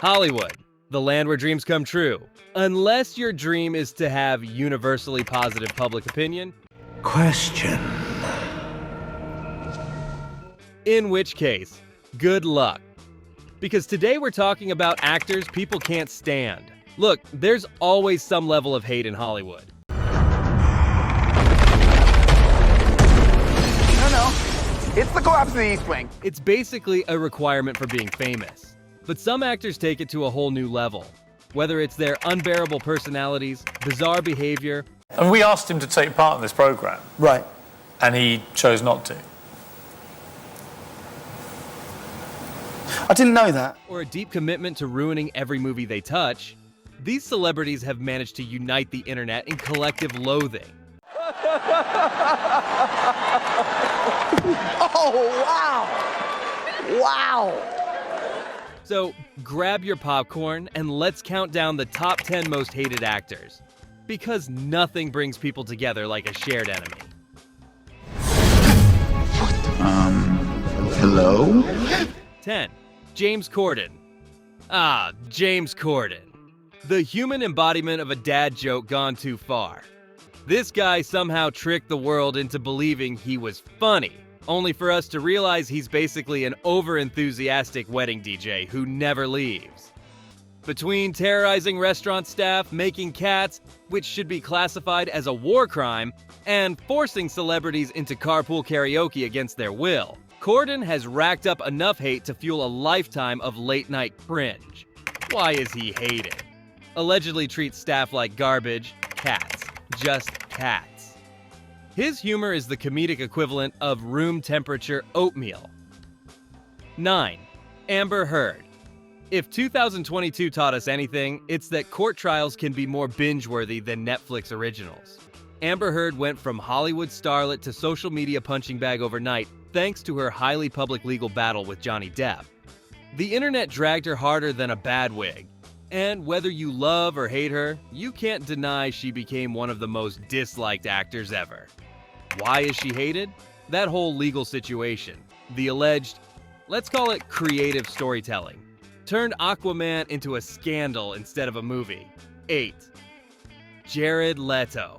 Hollywood, the land where dreams come true. Unless your dream is to have universally positive public opinion. Question. In which case, good luck. Because today we're talking about actors people can't stand. Look, there's always some level of hate in Hollywood. No, it's the collapse of the East Wing. It's basically a requirement for being famous. But some actors take it to a whole new level. Whether it's their unbearable personalities, bizarre behavior. And we asked him to take part in this program. Right. And he chose not to. I didn't know that. Or a deep commitment to ruining every movie they touch. These celebrities have managed to unite the internet in collective loathing. Oh, wow! Wow! So grab your popcorn and let's count down the top 10 most hated actors. Because nothing brings people together like a shared enemy. Hello? 10. James Corden. James Corden. The human embodiment of a dad joke gone too far. This guy somehow tricked the world into believing he was funny, only for us to realize he's basically an over-enthusiastic wedding DJ who never leaves. Between terrorizing restaurant staff, making cats, which should be classified as a war crime, and forcing celebrities into carpool karaoke against their will, Corden has racked up enough hate to fuel a lifetime of late-night cringe. Why is he hated? Allegedly treats staff like garbage, cats, just cats. His humor is the comedic equivalent of room temperature oatmeal. 9. Amber Heard. If 2022 taught us anything, it's that court trials can be more binge-worthy than Netflix originals. Amber Heard went from Hollywood starlet to social media punching bag overnight thanks to her highly public legal battle with Johnny Depp. The internet dragged her harder than a bad wig. And whether you love or hate her, you can't deny she became one of the most disliked actors ever. Why is she hated? That whole legal situation, the alleged, let's call it creative storytelling, turned Aquaman into a scandal instead of a movie. 8. Jared Leto.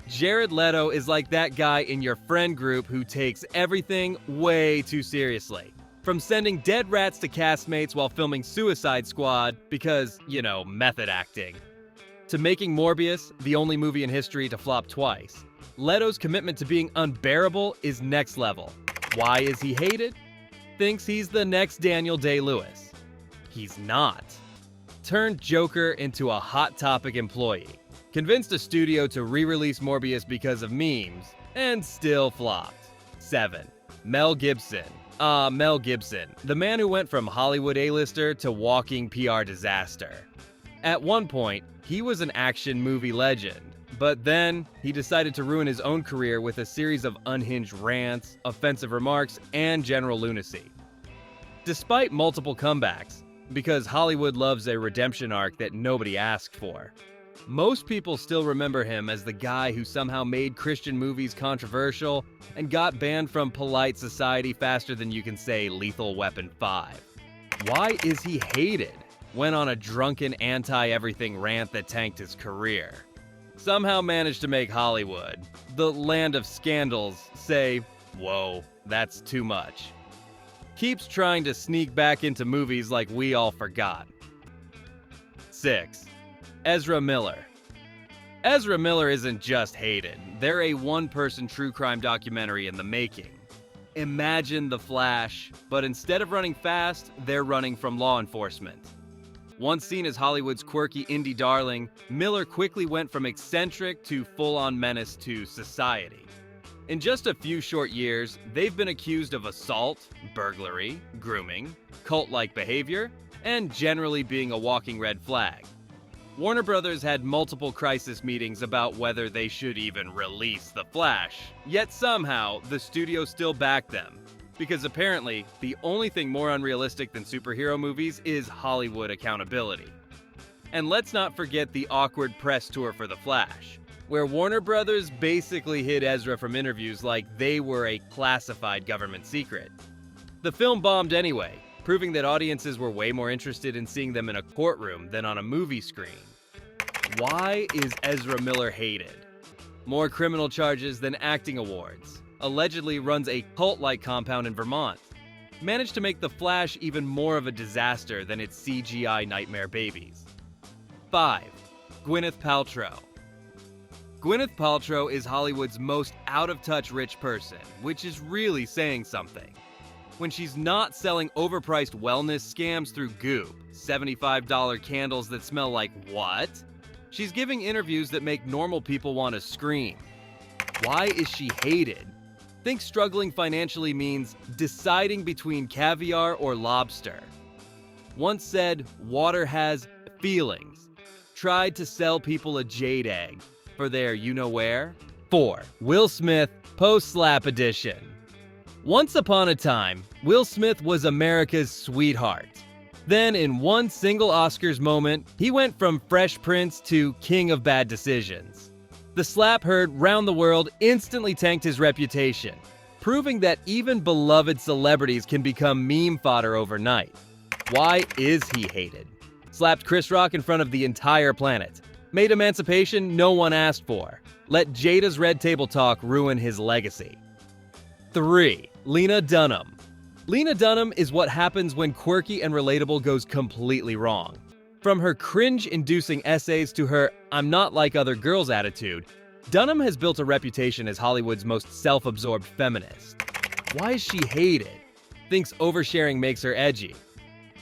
Jared Leto is like that guy in your friend group who takes everything way too seriously. From sending dead rats to castmates while filming Suicide Squad because, method acting, to making Morbius the only movie in history to flop twice. Leto's commitment to being unbearable is next level. Why is he hated? Thinks he's the next Daniel Day-Lewis. He's not. Turned Joker into a Hot Topic employee. Convinced a studio to re-release Morbius because of memes, and still flopped. 7. Mel Gibson. Mel Gibson, the man who went from Hollywood A-lister to walking PR disaster. At one point, he was an action movie legend, but then he decided to ruin his own career with a series of unhinged rants, offensive remarks, and general lunacy. Despite multiple comebacks, because Hollywood loves a redemption arc that nobody asked for, most people still remember him as the guy who somehow made Christian movies controversial and got banned from polite society faster than you can say Lethal Weapon 5. Why is he hated? Went on a drunken anti-everything rant that tanked his career. Somehow managed to make Hollywood, the land of scandals, say, whoa, that's too much. Keeps trying to sneak back into movies like we all forgot. 6. Ezra Miller. Ezra Miller isn't just hated. They're a one-person true crime documentary in the making. Imagine The Flash, but instead of running fast, they're running from law enforcement. Once seen as Hollywood's quirky indie darling, Miller quickly went from eccentric to full-on menace to society. In just a few short years, they've been accused of assault, burglary, grooming, cult-like behavior, and generally being a walking red flag. Warner Brothers had multiple crisis meetings about whether they should even release The Flash, yet somehow the studio still backed them. Because apparently, the only thing more unrealistic than superhero movies is Hollywood accountability. And let's not forget the awkward press tour for The Flash, where Warner Brothers basically hid Ezra from interviews like they were a classified government secret. The film bombed anyway, proving that audiences were way more interested in seeing them in a courtroom than on a movie screen. Why is Ezra Miller hated? More criminal charges than acting awards. Allegedly runs a cult-like compound in Vermont. Managed to make The Flash even more of a disaster than its CGI nightmare babies. 5. Gwyneth Paltrow. Gwyneth Paltrow is Hollywood's most out-of-touch rich person, which is really saying something. When she's not selling overpriced wellness scams through Goop, $75 candles that smell like what? She's giving interviews that make normal people want to scream. Why is she hated? Think struggling financially means deciding between caviar or lobster. Once said, water has feelings. Tried to sell people a jade egg for their you-know-where. 4. Will Smith post-slap edition. Once upon a time, Will Smith was America's sweetheart. Then, in one single Oscars moment, he went from Fresh Prince to King of Bad Decisions. The slap heard round the world instantly tanked his reputation, proving that even beloved celebrities can become meme fodder overnight. Why is he hated? Slapped Chris Rock in front of the entire planet. Made emancipation no one asked for. Let Jada's Red Table Talk ruin his legacy. 3. Lena Dunham. Lena Dunham is what happens when quirky and relatable goes completely wrong. From her cringe-inducing essays to her "I'm not like other girls" attitude, Dunham has built a reputation as Hollywood's most self-absorbed feminist. Why is she hated? Thinks oversharing makes her edgy.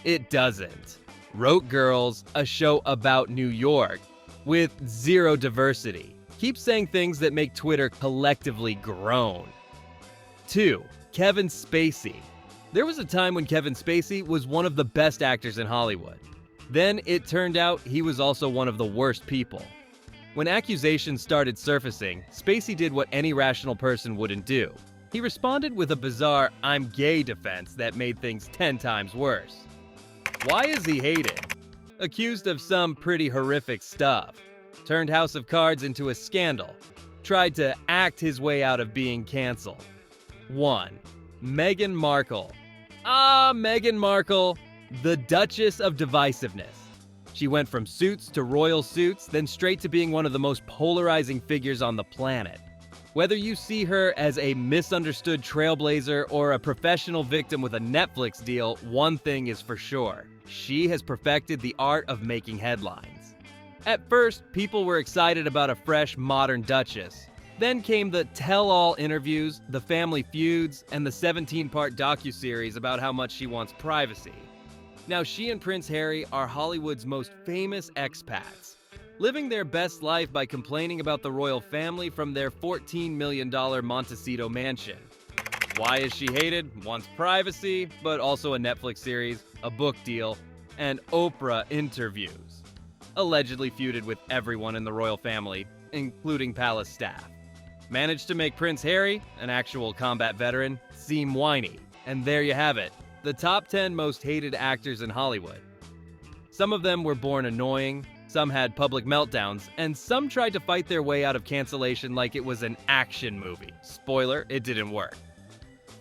It doesn't. Wrote Girls, a show about New York, with zero diversity. Keeps saying things that make Twitter collectively groan. 2. Kevin Spacey. There was a time when Kevin Spacey was one of the best actors in Hollywood. Then it turned out he was also one of the worst people. When accusations started surfacing, Spacey did what any rational person wouldn't do. He responded with a bizarre "I'm gay" defense that made things 10 times worse. Why is he hated? Accused of some pretty horrific stuff. Turned House of Cards into a scandal. Tried to act his way out of being canceled. 1. Meghan Markle. Meghan Markle, the Duchess of Divisiveness. She went from Suits to Royal Suits, then straight to being one of the most polarizing figures on the planet. Whether you see her as a misunderstood trailblazer or a professional victim with a Netflix deal, one thing is for sure. She has perfected the art of making headlines. At first, people were excited about a fresh, modern Duchess. Then came the tell-all interviews, the family feuds, and the 17-part docuseries about how much she wants privacy. Now she and Prince Harry are Hollywood's most famous expats, living their best life by complaining about the royal family from their $14 million Montecito mansion. Why is she hated? Wants privacy, but also a Netflix series, a book deal, and Oprah interviews. Allegedly feuded with everyone in the royal family, including palace staff. Managed to make Prince Harry, an actual combat veteran, seem whiny. And there you have it, the top 10 most hated actors in Hollywood. Some of them were born annoying, some had public meltdowns, and some tried to fight their way out of cancellation like it was an action movie. Spoiler, it didn't work.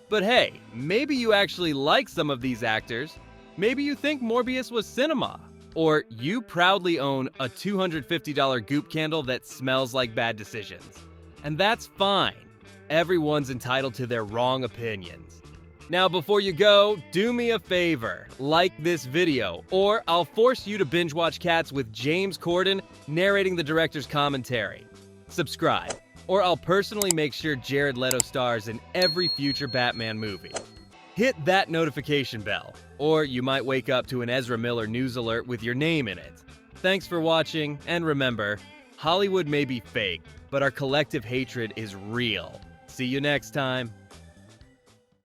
But hey, maybe you actually like some of these actors. Maybe you think Morbius was cinema. Or you proudly own a $250 Goop candle that smells like Bad Decisions. And that's fine. Everyone's entitled to their wrong opinions. Now before you go, do me a favor, like this video, or I'll force you to binge watch Cats with James Corden narrating the director's commentary. Subscribe, or I'll personally make sure Jared Leto stars in every future Batman movie. Hit that notification bell, or you might wake up to an Ezra Miller news alert with your name in it. Thanks for watching, and remember, Hollywood may be fake, but our collective hatred is real. See you next time.